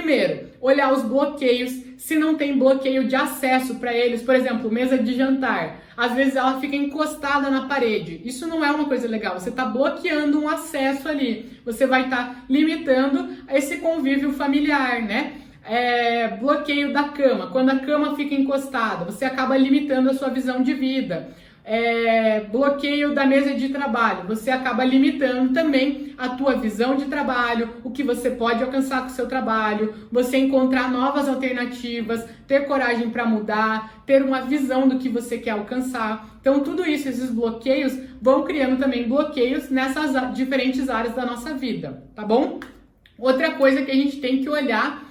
Primeiro, olhar os bloqueios, se não tem bloqueio de acesso para eles, por exemplo, mesa de jantar. Às vezes ela fica encostada na parede. Isso não é uma coisa legal, você está bloqueando um acesso ali. Você vai estar limitando esse convívio familiar, né? Bloqueio da cama. Quando a cama fica encostada, você acaba limitando a sua visão de vida. Bloqueio da mesa de trabalho, você acaba limitando também a tua visão de trabalho, o que você pode alcançar com o seu trabalho, você encontrar novas alternativas, ter coragem para mudar, ter uma visão do que você quer alcançar. Então tudo isso, esses bloqueios vão criando também bloqueios nessas diferentes áreas da nossa vida, tá bom? Outra coisa que a gente tem que olhar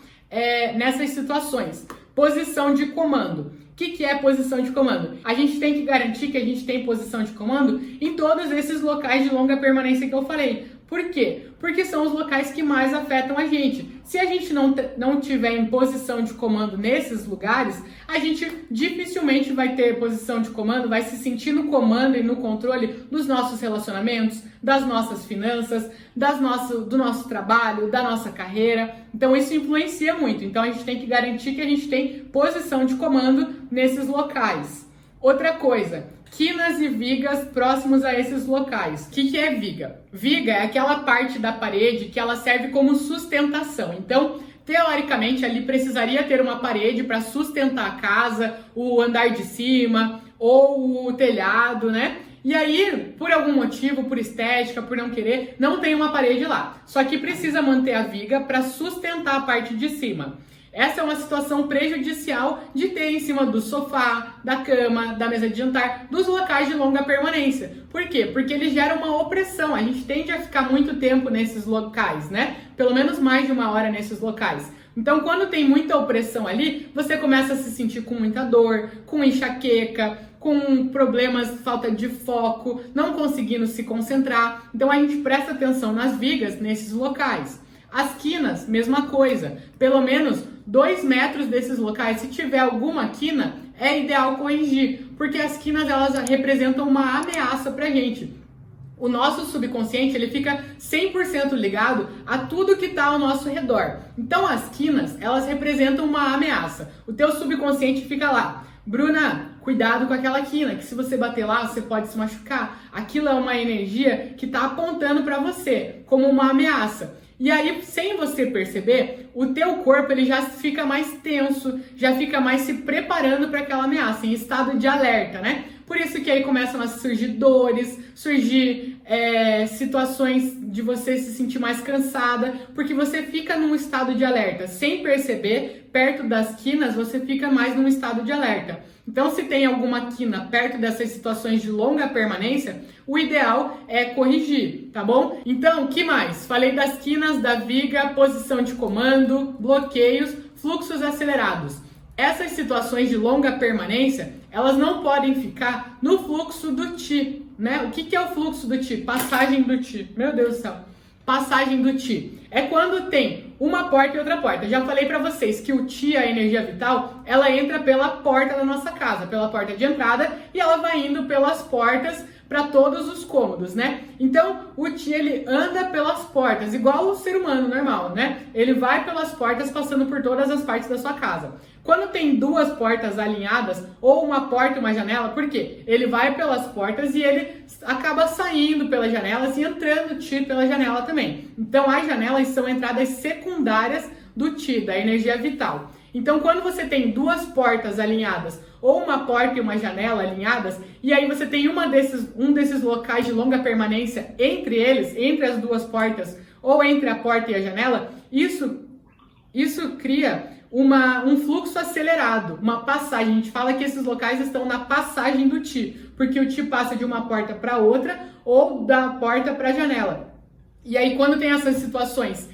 nessas situações, posição de comando. O que é posição de comando? A gente tem que garantir que a gente tem posição de comando em todos esses locais de longa permanência que eu falei. Por quê? Porque são os locais que mais afetam a gente. Se a gente não tiver em posição de comando nesses lugares, a gente dificilmente vai ter posição de comando, vai se sentir no comando e no controle dos nossos relacionamentos, das nossas finanças, do nosso trabalho, da nossa carreira. Então isso influencia muito. Então a gente tem que garantir que a gente tem posição de comando nesses locais. Outra coisa, quinas e vigas próximos a esses locais. O que é viga? Viga é aquela parte da parede que ela serve como sustentação. Então, teoricamente, ali precisaria ter uma parede para sustentar a casa, o andar de cima ou o telhado, né? E aí, por algum motivo, por estética, por não querer, não tem uma parede lá. Só que precisa manter a viga para sustentar a parte de cima. Essa é uma situação prejudicial de ter em cima do sofá, da cama, da mesa de jantar, dos locais de longa permanência. Por quê? Porque ele gera uma opressão. A gente tende a ficar muito tempo nesses locais, né? Pelo menos mais de 1 hora nesses locais. Então, quando tem muita opressão ali, você começa a se sentir com muita dor, com enxaqueca, com problemas, falta de foco, não conseguindo se concentrar. Então, a gente presta atenção nas vigas nesses locais. As quinas, mesma coisa. Pelo menos 2 metros desses locais, se tiver alguma quina, é ideal corrigir, porque as quinas elas representam uma ameaça pra gente. O nosso subconsciente ele fica 100% ligado a tudo que está ao nosso redor. Então as quinas, elas representam uma ameaça. O teu subconsciente fica lá. Bruna, cuidado com aquela quina, que se você bater lá, você pode se machucar. Aquilo é uma energia que está apontando para você como uma ameaça. E aí, sem você perceber, o teu corpo ele já fica mais tenso, já fica mais se preparando para aquela ameaça, em estado de alerta, né? Por isso que aí começam a surgir dores, surgir situações de você se sentir mais cansada, porque você fica num estado de alerta. Sem perceber, perto das quinas, você fica mais num estado de alerta. Então, se tem alguma quina perto dessas situações de longa permanência, o ideal é corrigir, tá bom? Então, o que mais? Falei das quinas, da viga, posição de comando, bloqueios, fluxos acelerados. Essas situações de longa permanência, elas não podem ficar no fluxo do Qi, né? O que é o fluxo do Qi? Passagem do Qi. Meu Deus do céu. Passagem do Qi. É quando tem uma porta e outra porta. Já falei para vocês que o Qi, a energia vital, ela entra pela porta da nossa casa, pela porta de entrada, e ela vai indo pelas portas para todos os cômodos, né? Então, o Qi, ele anda pelas portas, igual o ser humano normal, né? Ele vai pelas portas, passando por todas as partes da sua casa. Quando tem 2 portas alinhadas, ou uma porta e uma janela, por quê? Ele vai pelas portas e ele acaba saindo pelas janelas e entrando o Qi pela janela também. Então, as janelas são entradas secundárias do Qi, da energia vital. Então, quando você tem 2 portas alinhadas, ou uma porta e uma janela alinhadas, e aí você tem um desses locais de longa permanência entre eles, entre as 2 portas, ou entre a porta e a janela, isso cria um fluxo acelerado, uma passagem. A gente fala que esses locais estão na passagem do Qi, porque o Qi passa de uma porta para outra, ou da porta para a janela. E aí, quando tem essas situações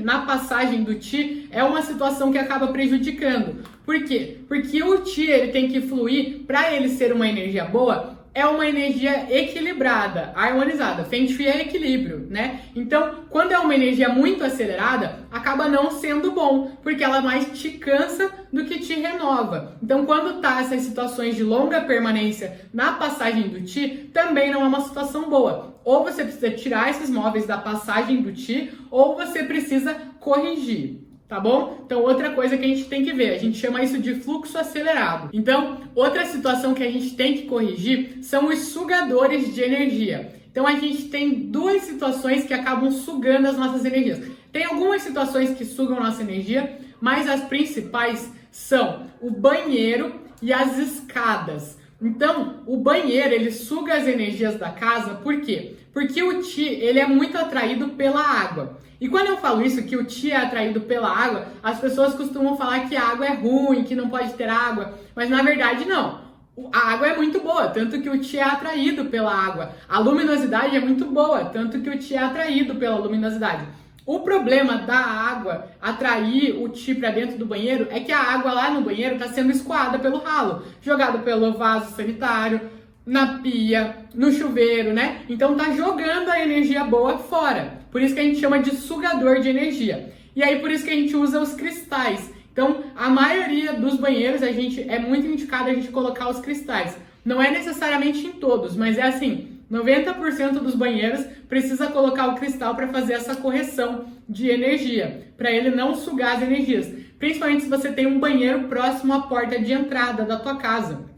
na passagem do Qi, é uma situação que acaba prejudicando. Por quê? Porque o Qi ele tem que fluir, para ele ser uma energia boa, é uma energia equilibrada, harmonizada. Feng Shui é equilíbrio, né? Então, quando é uma energia muito acelerada, acaba não sendo bom, porque ela mais te cansa do que te renova. Então, quando tá essas situações de longa permanência na passagem do Qi, também não é uma situação boa. Ou você precisa tirar esses móveis da passagem do Qi, ou você precisa corrigir. tá bom? Então, outra coisa que a gente tem que ver, a gente chama isso de fluxo acelerado. Então, outra situação que a gente tem que corrigir são os sugadores de energia. Então, a gente tem duas situações que acabam sugando as nossas energias. Tem algumas situações que sugam nossa energia, mas as principais são o banheiro e as escadas. Então, o banheiro, ele suga as energias da casa, por quê? Porque o Qi, ele é muito atraído pela água. E quando eu falo isso, que o Qi é atraído pela água, as pessoas costumam falar que a água é ruim, que não pode ter água, mas na verdade não. A água é muito boa, tanto que o Qi é atraído pela água. A luminosidade é muito boa, tanto que o Qi é atraído pela luminosidade. O problema da água atrair o Qi para dentro do banheiro é que a água lá no banheiro está sendo escoada pelo ralo, jogada pelo vaso sanitário, na pia, no chuveiro, né? Então tá jogando a energia boa fora. Por isso que a gente chama de sugador de energia. E aí por isso que a gente usa os cristais. Então a maioria dos banheiros é muito indicado a gente colocar os cristais. Não é necessariamente em todos, mas é assim, 90% dos banheiros precisa colocar o cristal para fazer essa correção de energia, para ele não sugar as energias. Principalmente se você tem um banheiro próximo à porta de entrada da tua casa.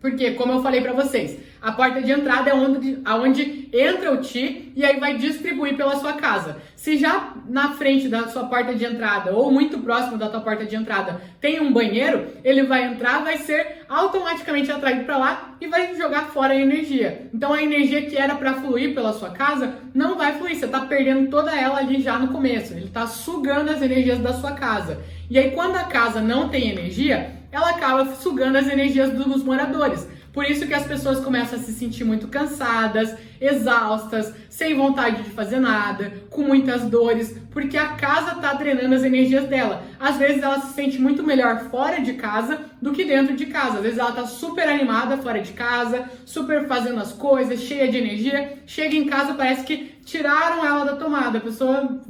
Porque, como eu falei para vocês, a porta de entrada é onde entra o Qi e aí vai distribuir pela sua casa. Se já na frente da sua porta de entrada ou muito próximo da tua porta de entrada tem um banheiro, ele vai entrar, vai ser automaticamente atraído para lá e vai jogar fora a energia. Então a energia que era para fluir pela sua casa não vai fluir, você está perdendo toda ela ali já no começo. Ele está sugando as energias da sua casa. E aí quando a casa não tem energia, ela acaba sugando as energias dos moradores. Por isso que as pessoas começam a se sentir muito cansadas, exaustas, sem vontade de fazer nada, com muitas dores, porque a casa está drenando as energias dela. Às vezes ela se sente muito melhor fora de casa do que dentro de casa. Às vezes ela está super animada fora de casa, super fazendo as coisas, cheia de energia. Chega em casa, parece que tiraram ela da tomada. A pessoa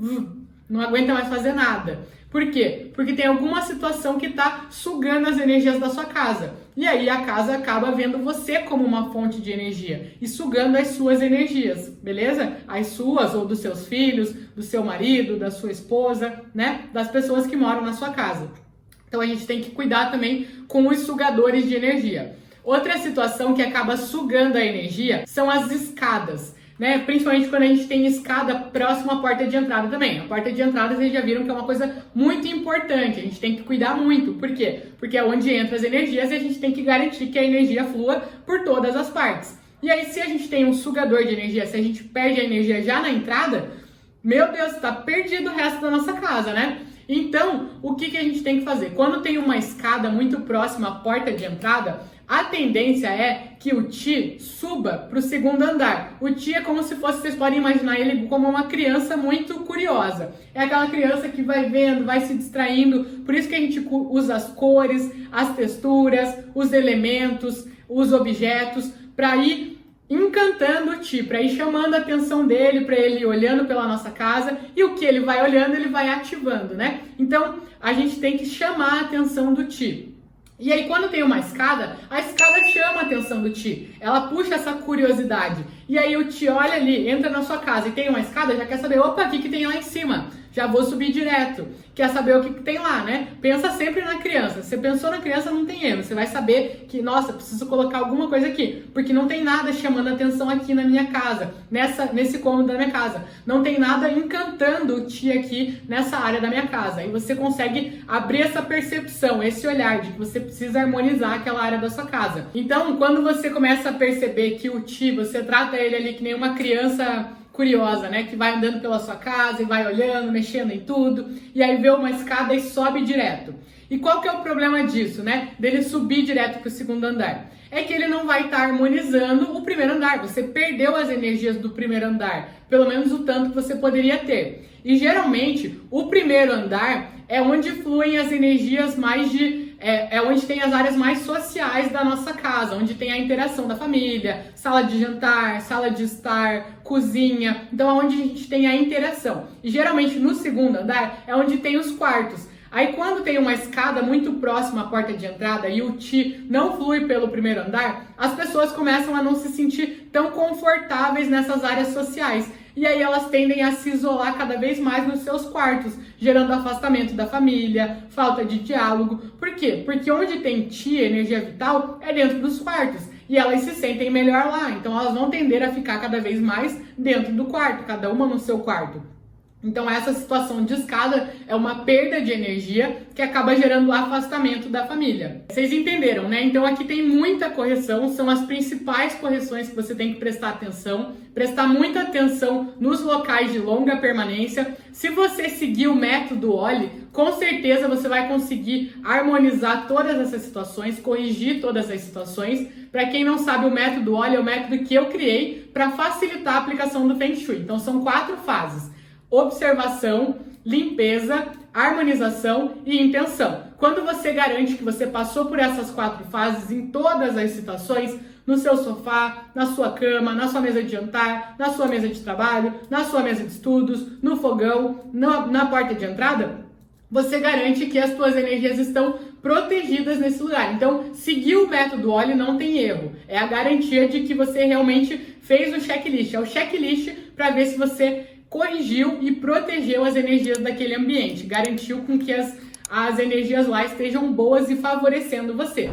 não aguenta mais fazer nada. Por quê? Porque tem alguma situação que está sugando as energias da sua casa. E aí a casa acaba vendo você como uma fonte de energia e sugando as suas energias, beleza? As suas ou dos seus filhos, do seu marido, da sua esposa, né? Das pessoas que moram na sua casa. Então a gente tem que cuidar também com os sugadores de energia. Outra situação que acaba sugando a energia são as escadas. Né? Principalmente quando a gente tem escada próximo à porta de entrada também. A porta de entrada vocês já viram que é uma coisa muito importante, a gente tem que cuidar muito. Por quê? Porque é onde entram as energias e a gente tem que garantir que a energia flua por todas as partes. E aí se a gente tem um sugador de energia, se a gente perde a energia já na entrada, meu Deus, está perdido o resto da nossa casa, né? Então, o que a gente tem que fazer? Quando tem uma escada muito próxima à porta de entrada, a tendência é que o Qi suba para o segundo andar. O Qi é como se fosse, vocês podem imaginar ele como uma criança muito curiosa. É aquela criança que vai vendo, vai se distraindo. Por isso que a gente usa as cores, as texturas, os elementos, os objetos, para ir encantando o Qi, para ir chamando a atenção dele, para ele ir olhando pela nossa casa, e o que ele vai olhando, ele vai ativando, né? Então, a gente tem que chamar a atenção do Qi. E aí, quando tem uma escada, a escada chama a atenção do Qi. Ela puxa essa curiosidade. E aí o Qi olha ali, entra na sua casa e tem uma escada, já quer saber, opa, o que tem lá em cima? Já vou subir direto. Quer saber o que tem lá, né? Pensa sempre na criança. Você pensou na criança, não tem erro. Você vai saber que, nossa, preciso colocar alguma coisa aqui. Porque não tem nada chamando a atenção aqui na minha casa, nesse cômodo da minha casa. Não tem nada encantando o Qi aqui nessa área da minha casa. E você consegue abrir essa percepção, esse olhar de que você precisa harmonizar aquela área da sua casa. Então, quando você começa a perceber que o Qi, você trata ele ali que nem uma criança curiosa, né? Que vai andando pela sua casa e vai olhando, mexendo em tudo, e aí vê uma escada e sobe direto. E qual que é o problema disso, né? Dele subir direto para o segundo andar? É que ele não vai estar harmonizando o primeiro andar. Você perdeu as energias do primeiro andar, pelo menos o tanto que você poderia ter. E geralmente, o primeiro andar é onde fluem as energias mais é onde tem as áreas mais sociais da nossa casa, onde tem a interação da família, sala de jantar, sala de estar, cozinha. Então é onde a gente tem a interação. E geralmente no segundo andar é onde tem os quartos. Aí quando tem uma escada muito próxima à porta de entrada e o Qi não flui pelo primeiro andar, as pessoas começam a não se sentir tão confortáveis nessas áreas sociais. e aí elas tendem a se isolar cada vez mais nos seus quartos, gerando afastamento da família, falta de diálogo. Por quê? Porque onde tem chi, energia vital, é dentro dos quartos. E elas se sentem melhor lá, então elas vão tender a ficar cada vez mais dentro do quarto, cada uma no seu quarto. Então essa situação de escada é uma perda de energia que acaba gerando o afastamento da família. Vocês entenderam, né? Então aqui tem muita correção, são as principais correções que você tem que prestar atenção. Prestar muita atenção nos locais de longa permanência. Se você seguir o método OLLY, com certeza você vai conseguir harmonizar todas essas situações, corrigir todas as situações. Para quem não sabe, o método OLLY é o método que eu criei para facilitar a aplicação do Feng Shui. Então são 4 fases: observação, limpeza, harmonização e intenção. Quando você garante que você passou por essas 4 fases em todas as situações, no seu sofá, na sua cama, na sua mesa de jantar, na sua mesa de trabalho, na sua mesa de estudos, no fogão, na porta de entrada, você garante que as suas energias estão protegidas nesse lugar. Então, seguir o método OLLY não tem erro. É a garantia de que você realmente fez o checklist. É o checklist para ver se você corrigiu e protegeu as energias daquele ambiente, garantiu com que as energias lá estejam boas e favorecendo você.